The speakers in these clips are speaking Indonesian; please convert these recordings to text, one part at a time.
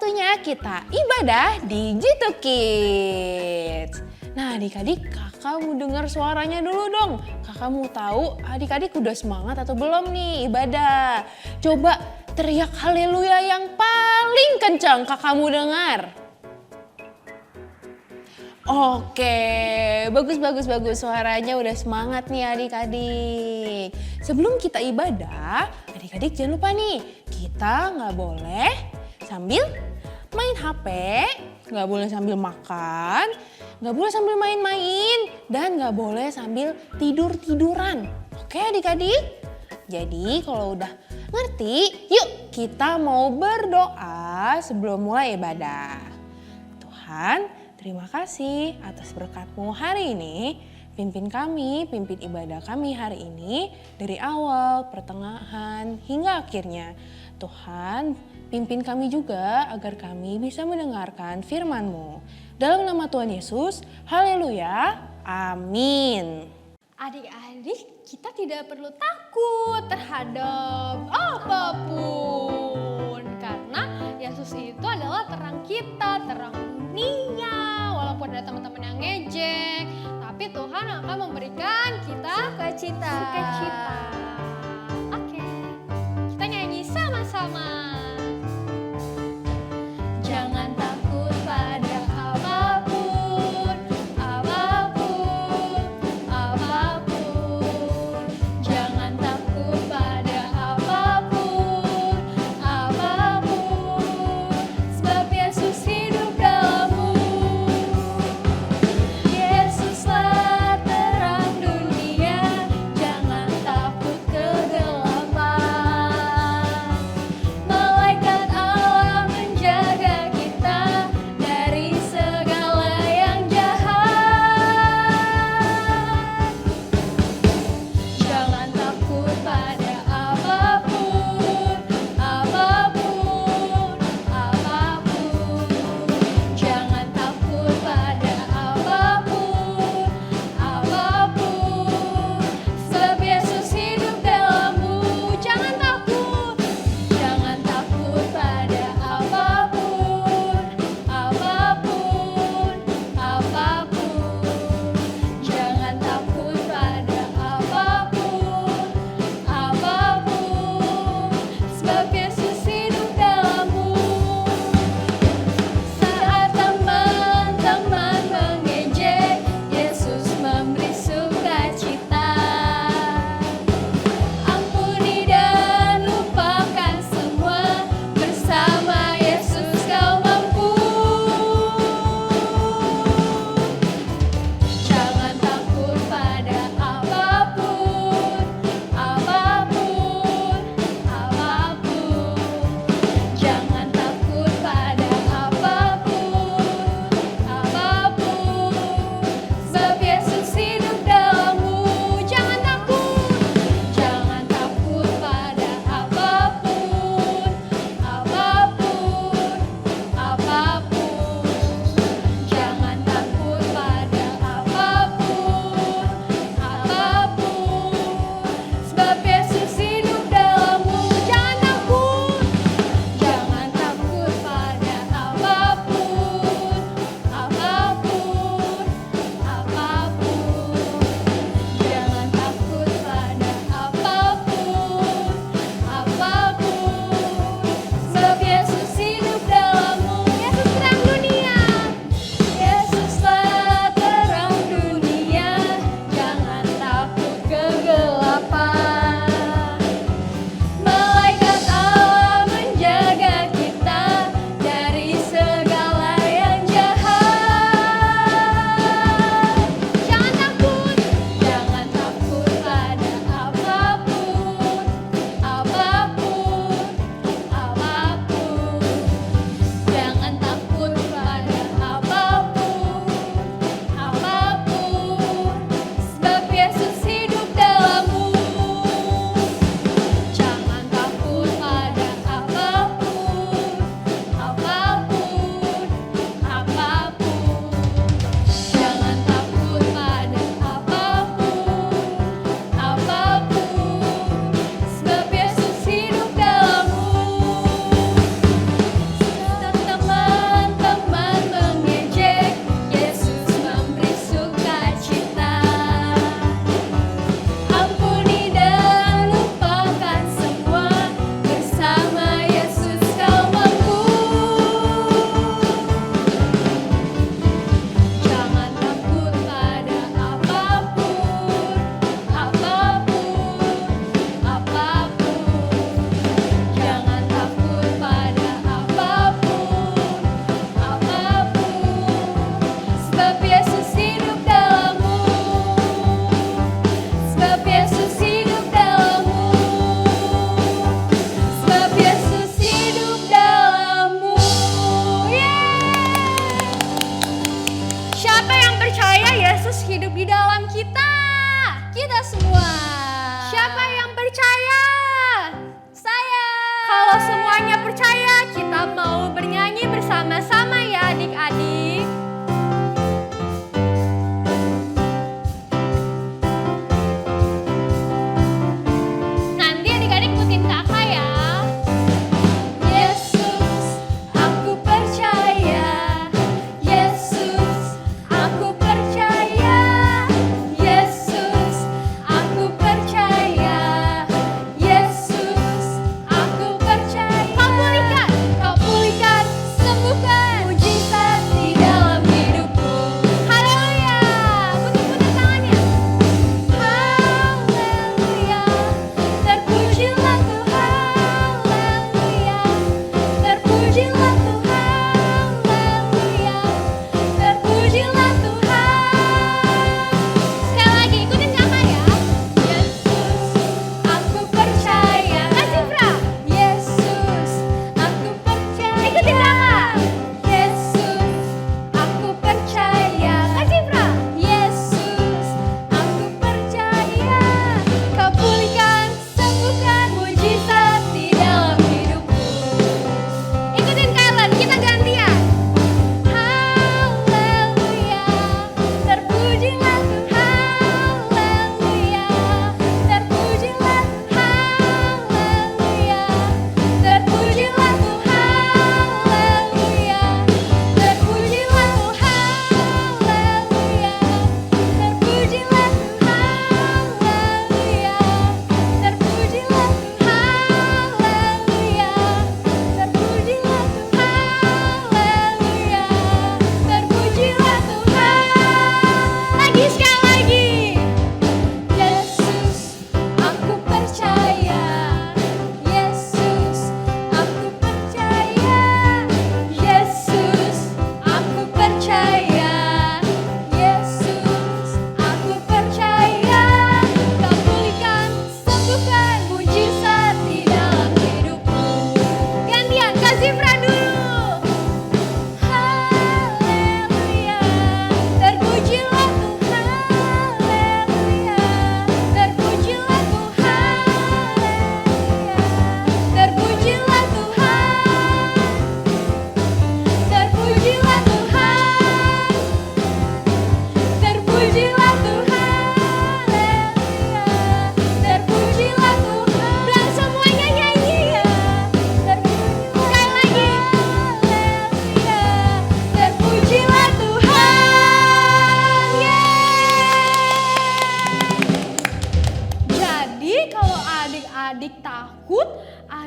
waktunya kita ibadah di Jitu Kids. Nah adik-adik, kakak mau dengar suaranya dulu dong. Kakak mau tahu adik-adik udah semangat atau belum nih ibadah. Coba teriak haleluya yang paling kencang kakak mau dengar. Oke, bagus. Suaranya udah semangat nih adik-adik. Sebelum kita ibadah, adik-adik jangan lupa nih, kita nggak boleh sambil main HP, nggak boleh sambil makan, nggak boleh sambil main-main, dan nggak boleh sambil tidur-tiduran. Oke adik-adik? Jadi kalau udah ngerti, yuk kita mau berdoa sebelum mulai ibadah. Tuhan, terima kasih atas berkat-Mu hari ini. Pimpin kami, pimpin ibadah kami hari ini dari awal, pertengahan, hingga akhirnya. Tuhan, pimpin kami juga agar kami bisa mendengarkan firman-Mu. Dalam nama Tuhan Yesus, haleluya, amin. Adik-adik, kita tidak perlu takut terhadap apapun. Karena Yesus itu adalah terang kita, terang dunia. Walaupun ada teman-teman yang ngejek, tapi Tuhan akan memberikan kita sukacita. Oke, kita nyanyi sama-sama. Jangan takut pada apapun. Jangan takut pada apapun. Sebab Yesus hidup dalammu. Yesuslah terang dunia. Jangan takut kegelapan.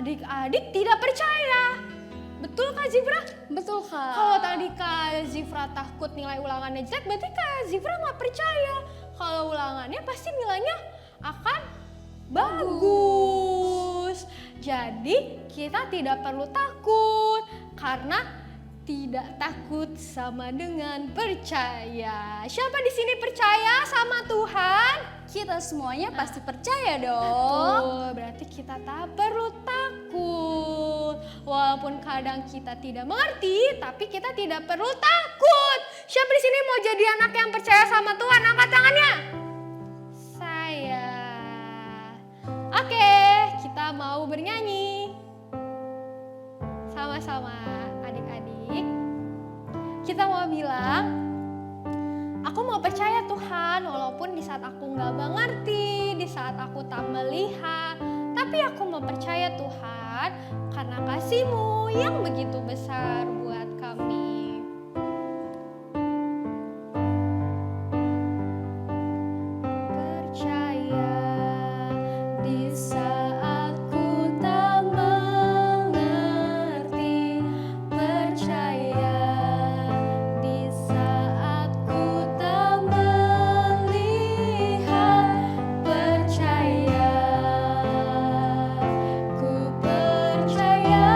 adik-adik tidak percaya. Betul Kak Zifra? Betul Kak. Kalau tadi Kak Zifra takut nilai ulangannya jelek, berarti Kak Zifra nggak percaya kalau ulangannya pasti nilainya akan bagus. Jadi kita tidak perlu takut karena tidak takut sama dengan percaya. Siapa di sini percaya sama Tuhan? Kita semuanya pasti percaya dong. Oh, berarti kita tak perlu takut. Walaupun kadang kita tidak mengerti, tapi kita tidak perlu takut. Siapa di sini mau jadi anak yang percaya sama Tuhan? Angkat tangannya. Saya. Oke, kita mau bernyanyi. Sama-sama adik-adik. Kita mau bilang, aku mau percaya Tuhan walaupun di saat aku nggak mengerti, di saat aku tak melihat. Tapi aku mau percaya Tuhan karena kasih-Mu yang begitu besar buat kami. Percaya di saat ku tak mengerti. Percaya di saat ku tak melihat. Percaya, ku percaya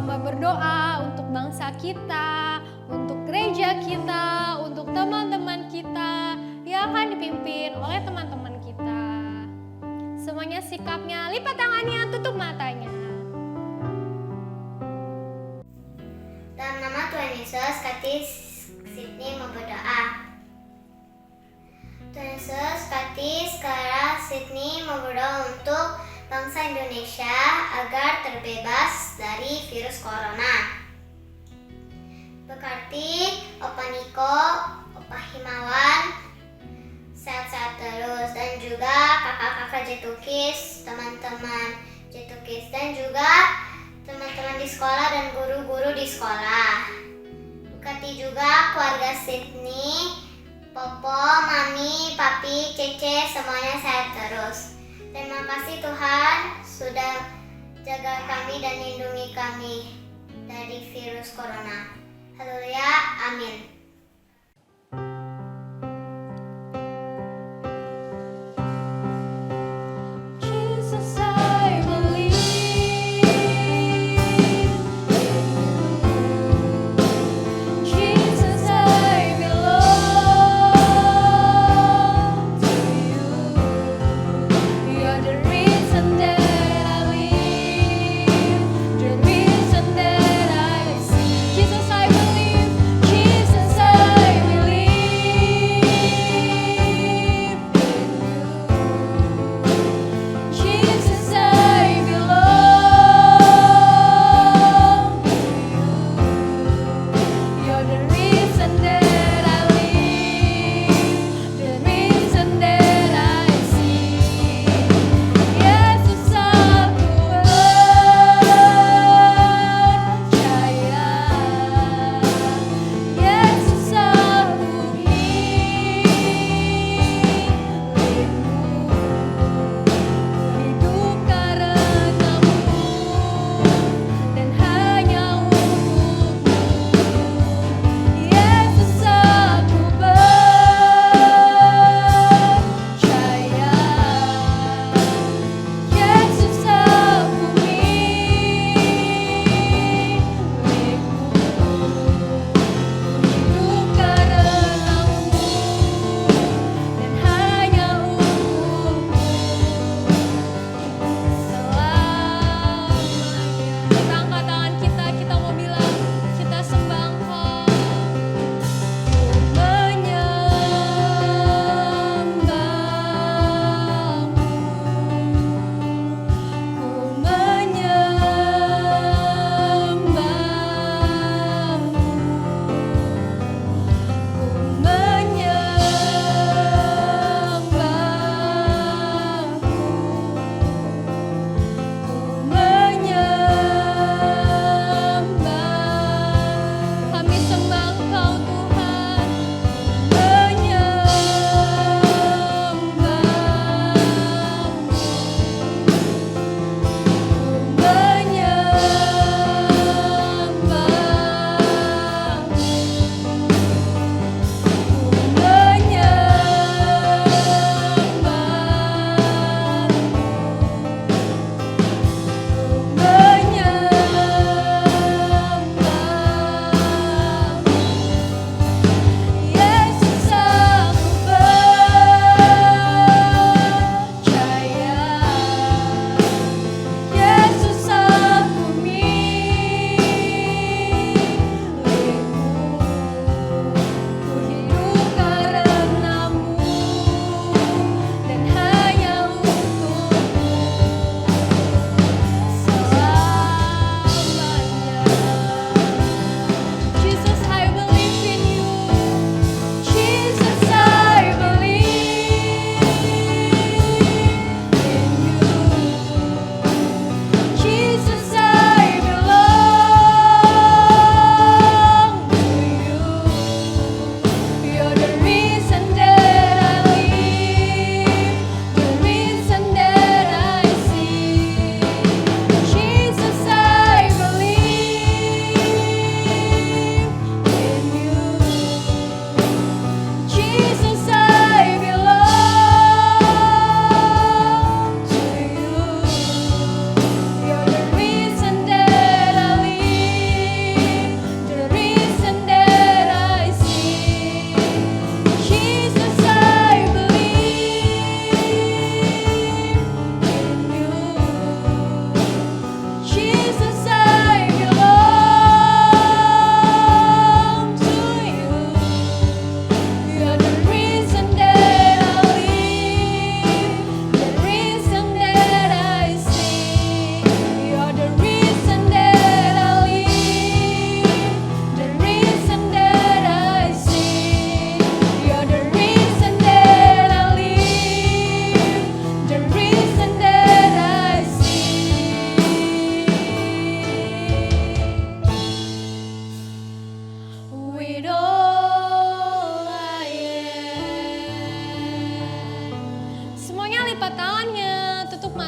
hamba berdoa untuk bangsa kita, untuk gereja kita, untuk teman-teman kita yang akan dipimpin oleh teman-teman kita. Semuanya sikapnya, lipat tangannya, tutup matanya. Dalam nama Tuhan Yesus, Kati Sydney mau berdoa. Tuhan Yesus, Kati sekarang Sydney mau berdoa untuk bangsa Indonesia agar terbebas dari virus corona. Berkati Opa Niko, Opa Himawan, sehat-sehat terus, dan juga kakak-kakak Jetukis, teman-teman Jetukis, dan juga teman-teman di sekolah dan guru-guru di sekolah. Berkati juga keluarga Sydney, Popo, Mami, Papi, Cece, semuanya sehat terus. Terima kasih Tuhan sudah jaga kami dan lindungi kami dari virus corona. Haleluya, amin. Jesus, I believe in you. Jesus, I belong to you. You're the reason that I live, the reason that I see. Jesus, I believe. Jesus,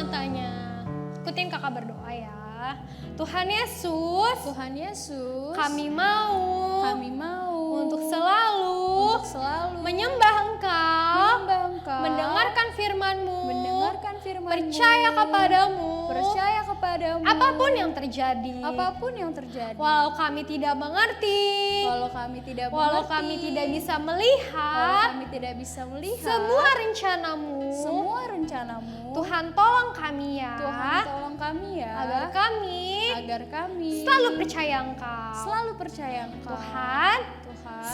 matanya. Ikutin kakak berdoa ya. Tuhan Yesus, kami mau untuk selalu menyembah Engkau, mendengarkan firman-Mu, percaya kepadamu, apapun yang terjadi. Walau kami tidak mengerti, walau kami tidak bisa melihat semua rencanamu, Tuhan tolong kami ya, agar kami selalu percaya Engkau. Tuhan,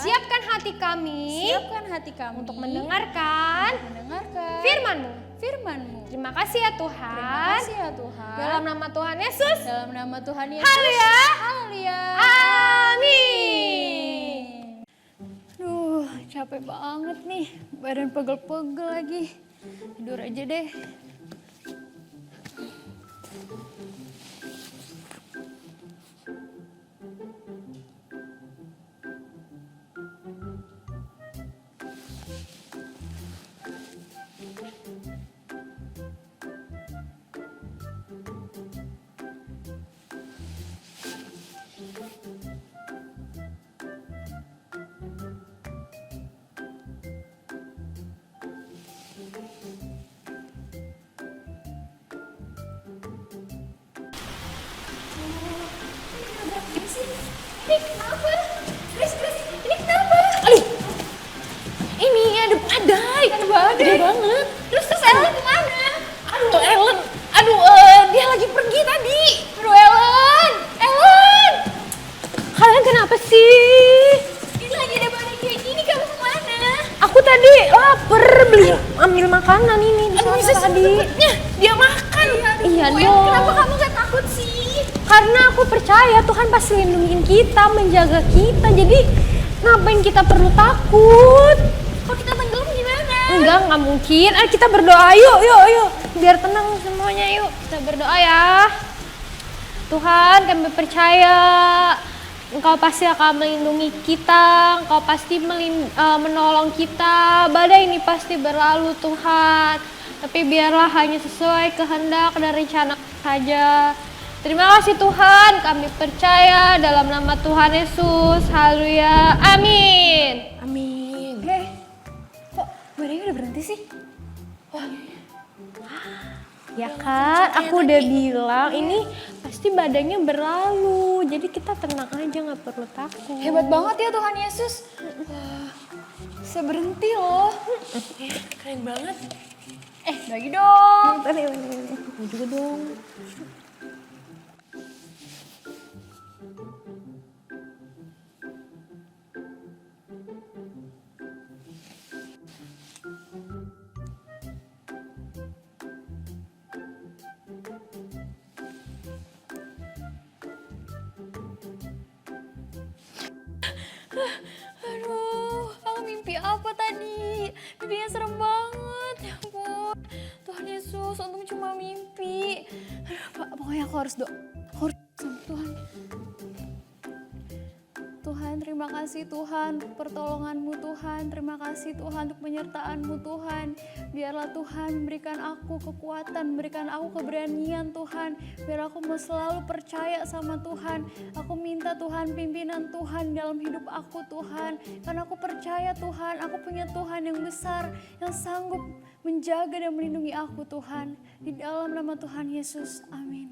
siapkan hati kami untuk mendengarkan firman-Mu. Terima kasih ya Tuhan. Dalam nama Tuhan Yesus. Haleluya. Amin. Aduh, capek banget nih. Badan pegel-pegel lagi. Tidur aja deh. Ini ada badai. Gede banget. Terus Ellen kemana? Aduh Ellen, dia lagi pergi tadi. Aduh Ellen. Kalian kenapa sih? Ini lagi ada badai kayak gini, kamu kemana? Aku tadi lapar ambil makanan ini di sana tadi. Dia makan. Iya dong. Kenapa kamu gak takut sih? Karena aku percaya Tuhan pasti lindungin kita, menjaga kita. Jadi ngapain kita perlu takut? Kalau kita tenggelam gimana? Enggak mungkin. Kita berdoa yuk. Biar tenang semuanya yuk. Kita berdoa ya. Tuhan, kami percaya Engkau pasti akan melindungi kita. Engkau pasti menolong kita. Badai ini pasti berlalu Tuhan. Tapi biarlah hanya sesuai kehendak dan rencana saja. Terima kasih Tuhan, kami percaya dalam nama Tuhan Yesus. Haleluya. Amin. Kok badainya udah berhenti sih? Ya kan, aku udah bilang ini pasti badannya berlalu. Jadi kita tenang aja, gak perlu takut. Hebat banget ya Tuhan Yesus. Bisa berhenti loh. Keren banget. Bagi dong. Aku juga dong. Aduh, aku mimpi apa tadi? Mimpinya serem banget, ya ampun. Tuhan Yesus, untung cuma mimpi. Aduh, pokoknya aku harus doa. Aku harus sama Tuhan. Tuhan, terima kasih Tuhan untuk pertolongan-Mu Tuhan. Terima kasih Tuhan untuk penyertaan-Mu Tuhan. Biarlah Tuhan memberikan aku kekuatan, memberikan aku keberanian Tuhan. Biar aku mau selalu percaya sama Tuhan. Aku minta Tuhan pimpinan Tuhan dalam hidup aku Tuhan. Karena aku percaya Tuhan, aku punya Tuhan yang besar, yang sanggup menjaga dan melindungi aku Tuhan. Di dalam nama Tuhan Yesus, amin.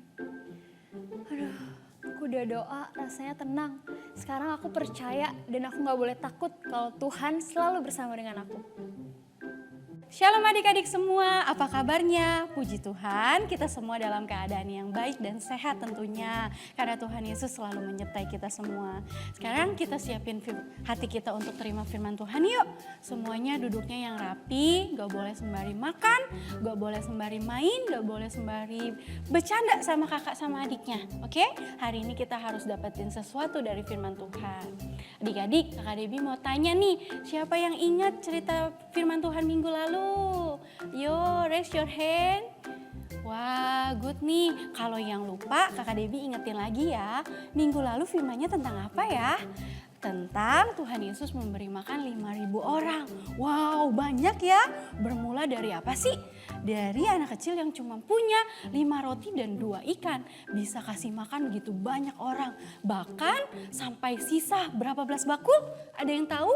Aduh, aku udah doa, rasanya tenang. Sekarang aku percaya dan aku gak boleh takut kalau Tuhan selalu bersama dengan aku. Shalom adik-adik semua, apa kabarnya? Puji Tuhan, kita semua dalam keadaan yang baik dan sehat tentunya. Karena Tuhan Yesus selalu menyertai kita semua. Sekarang kita siapin hati kita untuk terima firman Tuhan yuk. Semuanya duduknya yang rapi, gak boleh sembari makan, gak boleh sembari main, gak boleh sembari bercanda sama kakak sama adiknya. Oke? Hari ini kita harus dapetin sesuatu dari firman Tuhan. Adik-adik, kakak Debbie mau tanya nih, siapa yang ingat cerita firman Tuhan minggu lalu? Yo, raise your hand. Wah, good nih. Kalau yang lupa, kakak Debbie ingetin lagi ya. Minggu lalu firmannya tentang apa ya? tentang Tuhan Yesus memberi makan 5.000 orang. Wow, banyak ya. Bermula dari apa sih? Dari anak kecil yang cuma punya 5 roti dan 2 ikan. Bisa kasih makan begitu banyak orang. Bahkan sampai sisa berapa belas bakul? Ada yang tahu?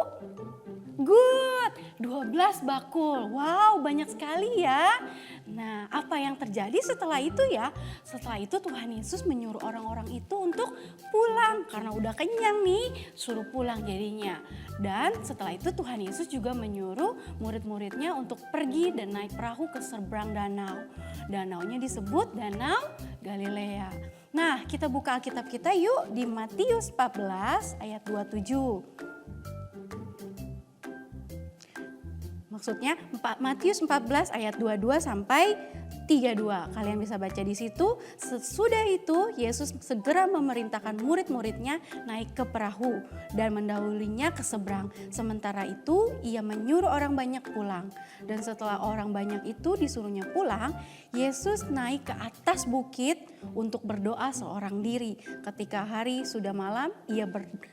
Good, 12 bakul. Wow, banyak sekali ya. Nah, apa yang terjadi setelah itu ya? Setelah itu Tuhan Yesus menyuruh orang-orang itu untuk pulang. Karena udah kenyang nih, suruh pulang jadinya. Dan setelah itu Tuhan Yesus juga menyuruh murid-muridnya untuk pergi dan naik perahu ke seberang danau. Danaunya disebut Danau Galilea. Nah, kita buka Alkitab kita yuk di Matius 14 ayat 27. Maksudnya Matius 14 ayat 22 sampai 32. Kalian bisa baca di situ. Sesudah itu Yesus segera memerintahkan murid-muridnya naik ke perahu dan mendahulinya ke seberang. Sementara itu ia menyuruh orang banyak pulang. Dan setelah orang banyak itu disuruhnya pulang, Yesus naik ke atas bukit untuk berdoa seorang diri. Ketika hari sudah malam,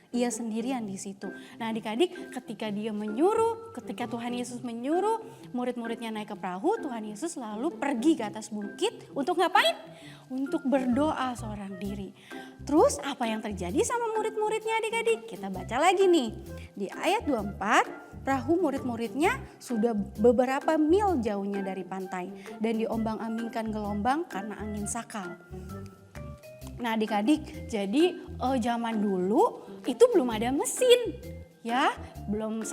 ia sendirian di situ. Nah, adik-adik, ketika Tuhan Yesus menyuruh murid-muridnya naik ke perahu, Tuhan Yesus lalu pergi ke atas bukit untuk ngapain? Untuk berdoa seorang diri. Terus apa yang terjadi sama murid-muridnya adik-adik? Kita baca lagi nih. Di ayat 24, perahu murid-muridnya sudah beberapa mil jauhnya dari pantai dan diombang-ambingkan gelombang karena angin sakal. Nah adik-adik, jadi zaman dulu itu belum ada mesin. Ya, belum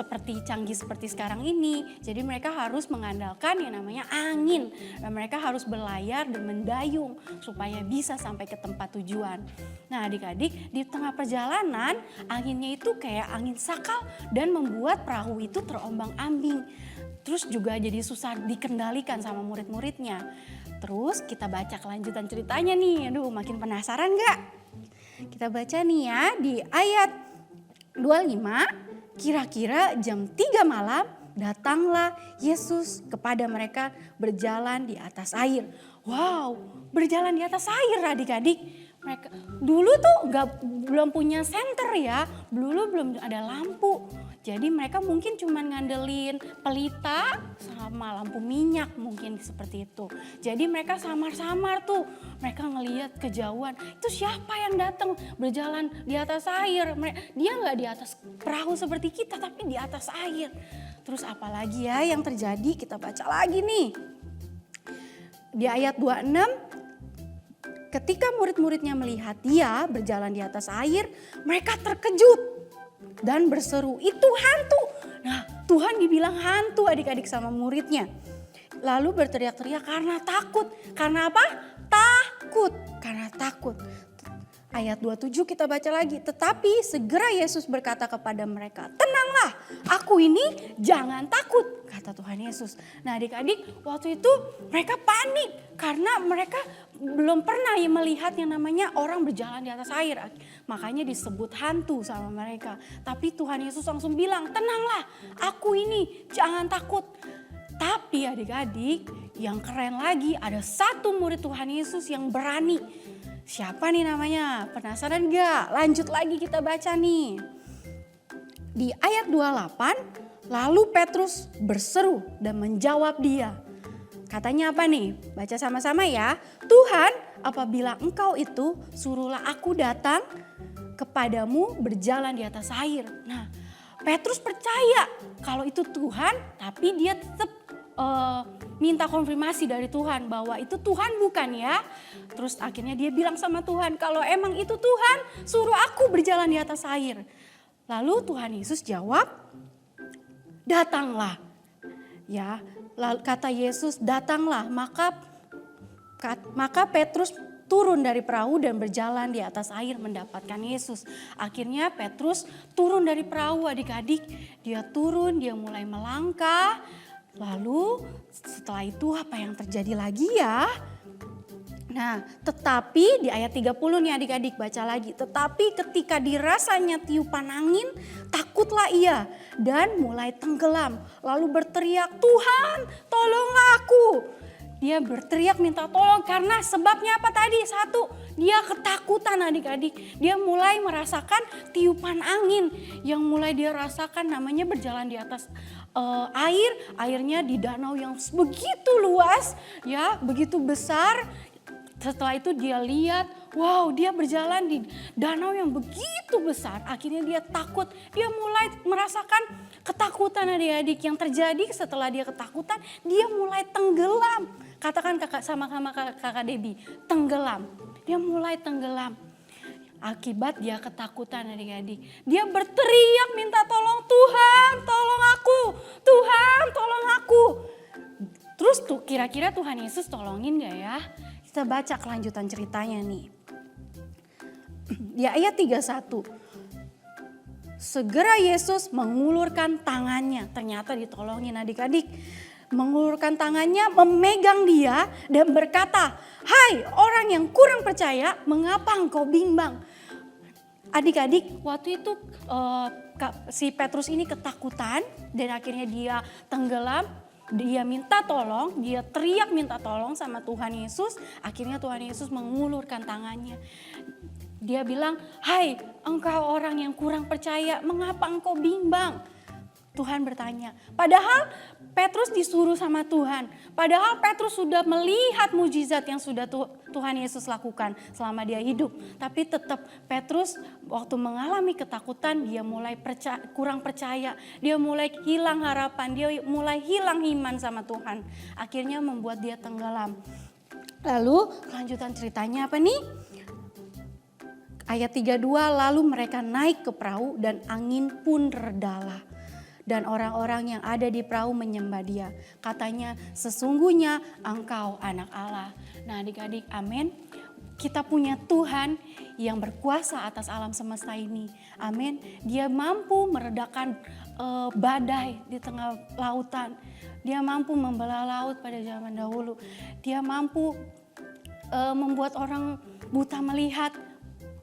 canggih seperti sekarang ini. Jadi mereka harus mengandalkan yang namanya angin. Dan mereka harus berlayar dan mendayung supaya bisa sampai ke tempat tujuan. Nah adik-adik, di tengah perjalanan anginnya itu kayak angin sakal dan membuat perahu itu terombang-ambing. Terus juga jadi susah dikendalikan sama murid-muridnya. Terus kita baca kelanjutan ceritanya nih. Aduh, makin penasaran gak? Kita baca nih ya di ayat 25, kira-kira jam 3 malam datanglah Yesus kepada mereka berjalan di atas air. Wow, berjalan di atas air adik-adik. Mereka dulu tuh belum punya senter ya, dulu belum ada lampu. Jadi mereka mungkin cuma ngandelin pelita sama lampu minyak mungkin seperti itu. Jadi mereka samar-samar tuh, mereka ngelihat kejauhan. Itu siapa yang datang berjalan di atas air? Dia nggak di atas perahu seperti kita tapi di atas air. Terus apalagi ya yang terjadi? Kita baca lagi nih. Di ayat 26, ketika murid-muridnya melihat dia berjalan di atas air, mereka terkejut dan berseru, itu hantu. Nah, Tuhan dibilang hantu adik-adik sama muridnya. Lalu berteriak-teriak karena takut. Karena apa? Takut. Karena takut. Ayat 27 kita baca lagi. Tetapi segera Yesus berkata kepada mereka, tenanglah, aku ini, jangan takut, kata Tuhan Yesus. Nah adik-adik, waktu itu mereka panik karena mereka belum pernah melihat yang namanya orang berjalan di atas air. Makanya disebut hantu sama mereka. Tapi Tuhan Yesus langsung bilang, tenanglah, aku ini, jangan takut. Tapi adik-adik, yang keren lagi ada satu murid Tuhan Yesus yang berani. Siapa nih namanya? Penasaran gak? Lanjut lagi kita baca nih. Di ayat 28, lalu Petrus berseru dan menjawab dia. Katanya apa nih? Baca sama-sama ya. Tuhan, apabila engkau itu, suruhlah aku datang kepadamu berjalan di atas air. Nah, Petrus percaya kalau itu Tuhan, tapi dia tetap minta konfirmasi dari Tuhan bahwa itu Tuhan bukan ya. Terus akhirnya dia bilang sama Tuhan, kalau emang itu Tuhan, suruh aku berjalan di atas air. Lalu Tuhan Yesus jawab, datanglah. Ya, kata Yesus, datanglah. Maka Petrus turun dari perahu dan berjalan di atas air mendapatkan Yesus. Akhirnya Petrus turun dari perahu adik-adik. Dia turun, dia mulai melangkah. Lalu setelah itu apa yang terjadi lagi ya? Nah, tetapi di ayat 30 nih adik-adik baca lagi. Tetapi ketika dirasanya tiupan angin, takutlah ia dan mulai tenggelam. Lalu berteriak, Tuhan tolonglah aku. Dia berteriak minta tolong karena sebabnya apa tadi? Satu, dia ketakutan adik-adik. Dia mulai merasakan tiupan angin yang mulai dia rasakan, namanya berjalan di atas airnya di danau yang begitu luas, ya, begitu besar. Setelah itu dia lihat, wow, dia berjalan di danau yang begitu besar. Akhirnya dia takut, dia mulai merasakan ketakutan adik-adik. Yang terjadi setelah dia ketakutan, dia mulai tenggelam. Katakan kakak Debbie, tenggelam. Dia mulai tenggelam. Akibat dia ketakutan adik-adik. Dia berteriak minta tolong, Tuhan tolong aku, Tuhan tolong aku. Terus tuh kira-kira Tuhan Yesus tolongin gak ya? Kita baca kelanjutan ceritanya nih. Di ayat 31. Segera Yesus mengulurkan tangannya. Ternyata ditolongin adik-adik. Mengulurkan tangannya, memegang dia dan berkata, "Hai orang yang kurang percaya, mengapa engkau bimbang?" Adik-adik, waktu itu si Petrus ini ketakutan dan akhirnya dia tenggelam. Dia minta tolong, dia teriak minta tolong sama Tuhan Yesus. Akhirnya Tuhan Yesus mengulurkan tangannya. Dia bilang, "Hai engkau orang yang kurang percaya, mengapa engkau bimbang?" Tuhan bertanya. Padahal Petrus disuruh sama Tuhan. Padahal Petrus sudah melihat mujizat yang sudah Tuhan Yesus lakukan selama dia hidup. Tapi tetap Petrus waktu mengalami ketakutan, dia mulai kurang percaya. Dia mulai hilang harapan, dia mulai hilang iman sama Tuhan. Akhirnya membuat dia tenggelam. Lalu kelanjutan ceritanya apa nih? Ayat 32, lalu mereka naik ke perahu dan angin pun redalah. Dan orang-orang yang ada di perahu menyembah dia. Katanya, "Sesungguhnya engkau anak Allah." Nah adik-adik, amin. Kita punya Tuhan yang berkuasa atas alam semesta ini. Amin. Dia mampu meredakan badai di tengah lautan. Dia mampu membelah laut pada zaman dahulu. Dia mampu membuat orang buta melihat,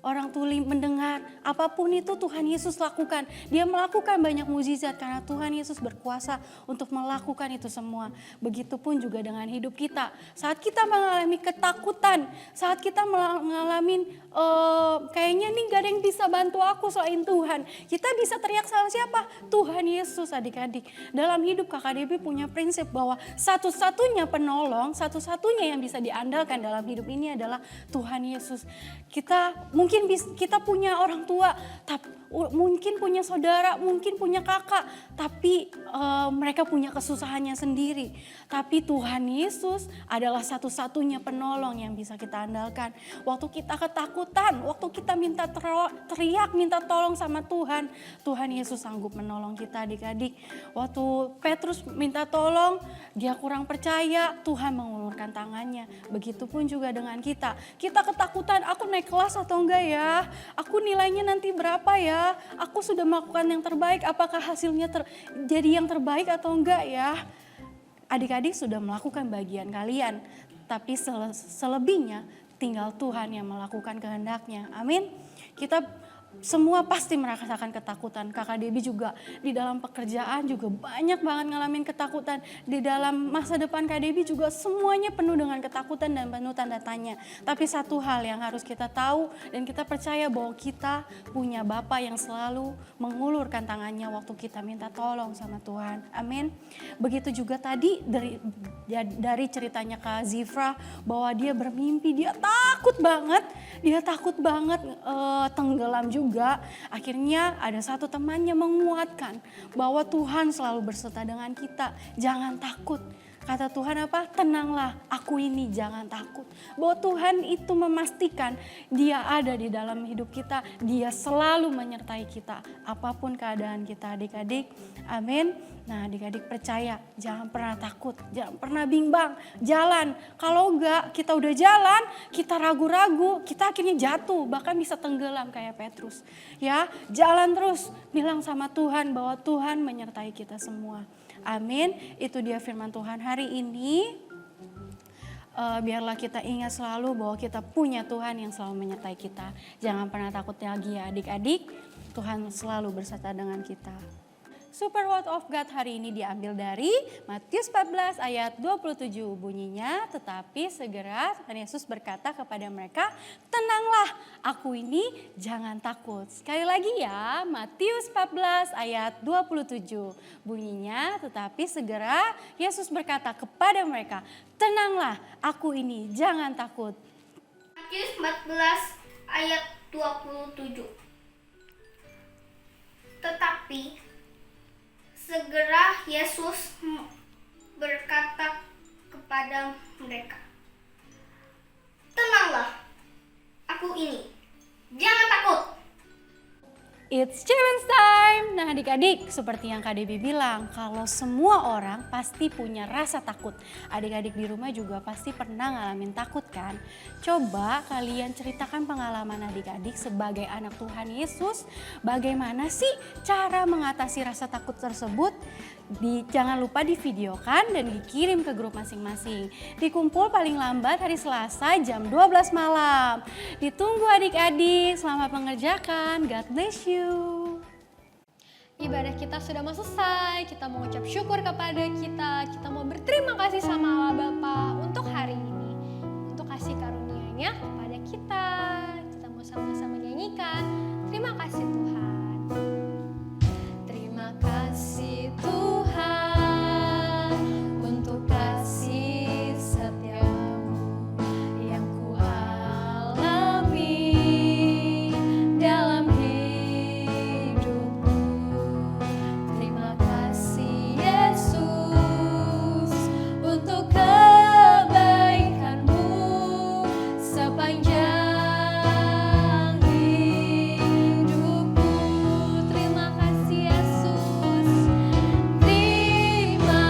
orang tuli mendengar. Apapun itu Tuhan Yesus lakukan. Dia melakukan banyak mukjizat karena Tuhan Yesus berkuasa untuk melakukan itu semua. Begitupun juga dengan hidup kita. Saat kita mengalami ketakutan, saat kita mengalami kayaknya nih gak ada yang bisa bantu aku selain Tuhan. Kita bisa teriak sama siapa? Tuhan Yesus adik-adik. Dalam hidup kakak Debbie punya prinsip bahwa satu-satunya penolong, satu-satunya yang bisa diandalkan dalam hidup ini adalah Tuhan Yesus. Mungkin kita punya orang tua, mungkin punya saudara, mungkin punya kakak, tapi mereka punya kesusahannya sendiri. Tapi Tuhan Yesus adalah satu-satunya penolong yang bisa kita andalkan. Waktu kita ketakutan, waktu kita teriak minta tolong sama Tuhan, Tuhan Yesus sanggup menolong kita adik-adik. Waktu Petrus minta tolong, dia kurang percaya, Tuhan mengulurkan tangannya. Begitupun juga dengan kita. Kita ketakutan, aku naik kelas atau enggak ya? Aku nilainya nanti berapa ya? Aku sudah melakukan yang terbaik, apakah hasilnya jadi yang terbaik atau enggak ya? Adik-adik sudah melakukan bagian kalian, tapi selebihnya tinggal Tuhan yang melakukan kehendaknya. Amin. Kita semua pasti merasakan ketakutan. Kakak Debbie juga di dalam pekerjaan juga banyak banget ngalamin ketakutan. Di dalam masa depan Kak Debbie juga semuanya penuh dengan ketakutan dan penuh tanda tanya. Tapi satu hal yang harus kita tahu dan kita percaya bahwa kita punya Bapa yang selalu mengulurkan tangannya waktu kita minta tolong sama Tuhan. Amin. Begitu juga tadi dari ceritanya Kak Zifra bahwa dia bermimpi, dia takut banget tenggelam juga. Akhirnya ada satu temannya menguatkan bahwa Tuhan selalu berserta dengan kita. Jangan takut. Kata Tuhan apa? Tenanglah, aku ini, jangan takut. Bahwa Tuhan itu memastikan dia ada di dalam hidup kita. Dia selalu menyertai kita. Apapun keadaan kita adik-adik. Amin. Nah adik-adik percaya, jangan pernah takut, jangan pernah bimbang. Jalan, kalau enggak kita udah jalan, kita ragu-ragu, kita akhirnya jatuh. Bahkan bisa tenggelam kayak Petrus. Ya, jalan terus, bilang sama Tuhan bahwa Tuhan menyertai kita semua. Amin. Itu dia firman Tuhan hari ini. Biarlah kita ingat selalu bahwa kita punya Tuhan yang selalu menyertai kita. Jangan pernah takut lagi ya adik-adik. Tuhan selalu beserta dengan kita. Super Word of God hari ini diambil dari Matius 14 ayat 27. Bunyinya, tetapi segera Tuhan Yesus berkata kepada mereka, tenanglah, aku ini, jangan takut. Sekali lagi ya, Matius 14 ayat 27. Bunyinya, tetapi segera Yesus berkata kepada mereka, tenanglah, aku ini, jangan takut. Matius 14 ayat 27. Tetapi segera Yesus berkata kepada mereka, tenanglah, aku ini, jangan takut. It's challenge time. Nah adik-adik, seperti yang Kak Debbie bilang, kalau semua orang pasti punya rasa takut. Adik-adik di rumah juga pasti pernah ngalamin takut kan? Coba kalian ceritakan pengalaman adik-adik sebagai anak Tuhan Yesus. Bagaimana sih cara mengatasi rasa takut tersebut? Jangan lupa divideokan dan dikirim ke grup masing-masing. Dikumpul paling lambat hari Selasa jam 12 malam. Ditunggu adik-adik, selamat mengerjakan. God bless you. Ibadah kita sudah mau selesai, kita mau ucap syukur kepada kita mau berterima kasih sama Allah Bapa untuk hari ini, untuk kasih karunia-Nya kepada kita. Kita mau sama-sama nyanyikan, terima kasih Tuhan. Terima kasih Tuhan untuk kasih setiamu yang ku alami dalam hidupku. Terima kasih Yesus untuk kebaikan-Mu sepanjang hidupku. Terima kasih Yesus. Terima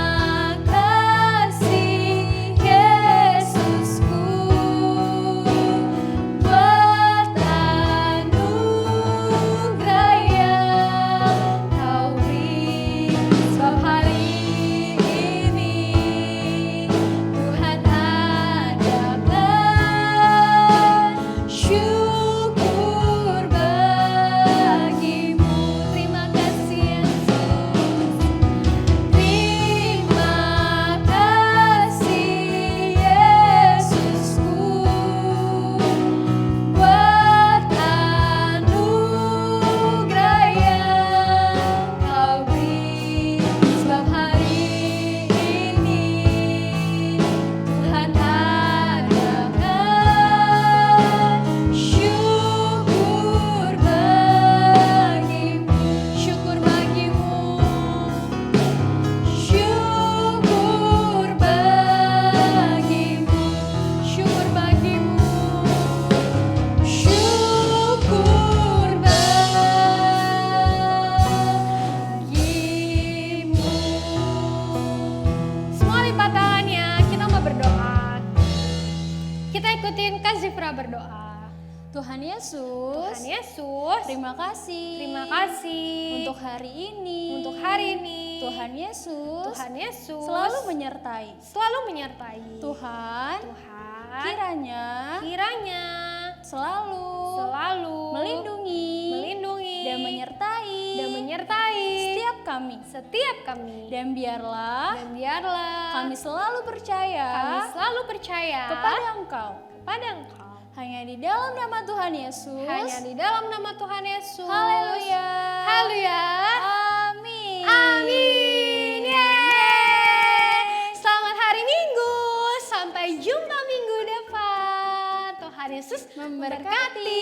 kasih Yesusku buat anugerah yang Kau beri. Sebab hari ini Tuhan adakan syukur bagimu. Terima kasih Yesus. Terima kasih Yesusku buat anugerah yang Kau beri. Sebab hari ini Tuhan adakan syukur bagimu. Syukur bagimu. Syukur bagimu. Syukur bagimu. Syukur bagimu. Semua lipat tangannya, kita mau berdoa. Kita ikutin Kak Zifra berdoa. Tuhan Yesus, Tuhan Yesus, terima kasih. terima kasih Untuk hari ini. untuk hari ini. Tuhan Yesus, Tuhan Yesus selalu menyertai. menyertai. Tuhan, Tuhan kiranya selalu melindungi dan menyertai setiap setiap kami. Dan biarlah kami selalu percaya kepada Engkau. Hanya di dalam nama Tuhan Yesus. Hanya di dalam nama Tuhan Yesus. Haleluya. Haleluya. Amin. Amin. Yeay. Selamat hari Minggu. Sampai jumpa minggu depan. Tuhan Yesus memberkati.